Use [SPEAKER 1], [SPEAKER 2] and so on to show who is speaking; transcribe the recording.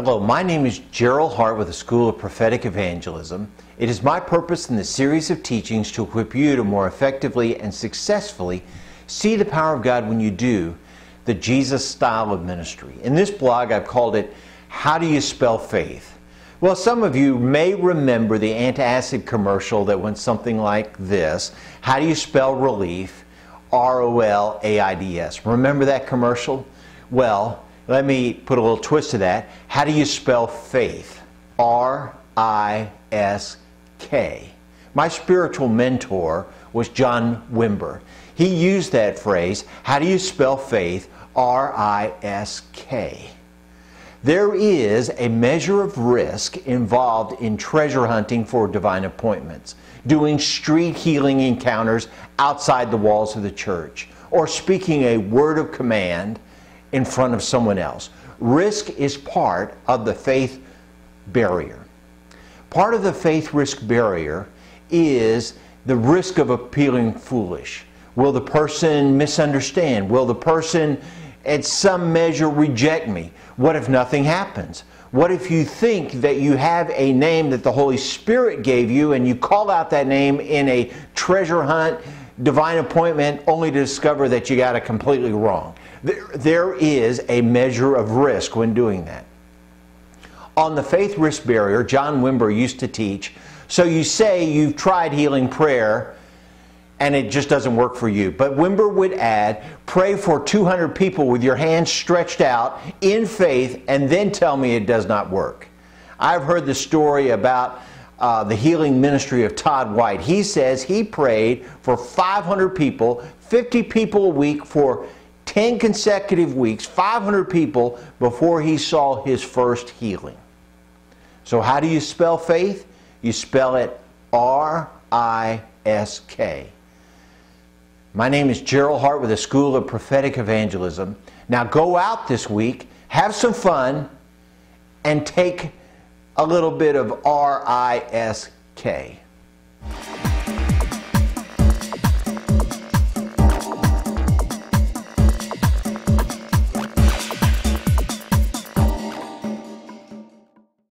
[SPEAKER 1] Hello, my name is Jeryl Hartt with the School of Prophetic Evangelism. It is my purpose in this series of teachings to equip you to more effectively and successfully see the power of God when you do the Jesus style of ministry. In this blog, I've called it, How Do You Spell Faith? Well, some of you may remember the antacid commercial that went something like this. How do you spell relief? R-O-L-A-I-D-S. Remember that commercial? Well, let me put a little twist to that. How do you spell faith? R-I-S-K. My spiritual mentor was John Wimber. He used that phrase, how do you spell faith? R-I-S-K. There is a measure of risk involved in treasure hunting for divine appointments, doing street healing encounters outside the walls of the church, or speaking a word of command in front of someone else. Risk is part of the faith barrier. Part of the faith risk barrier is the risk of appearing foolish. Will the person misunderstand? Will the person at some measure reject me? What if nothing happens? What if you think that you have a name that the Holy Spirit gave you and you call out that name in a treasure hunt, divine appointment, only to discover that you got it completely wrong? There is a measure of risk when doing that. On the faith risk barrier, John Wimber used to teach, so you say you've tried healing prayer and it just doesn't work for you. But Wimber would add, pray for 200 people with your hands stretched out in faith and then tell me it does not work. I've heard the story about the healing ministry of Todd White. He says he prayed for 500 people, 50 people a week for 10 consecutive weeks, 500 people before he saw his first healing. So how do you spell faith? You spell it R-I-S-K. My name is Jeryl Hartt with the School of Prophetic Evangelism. Now go out this week, have some fun, and take a little bit of R-I-S-K.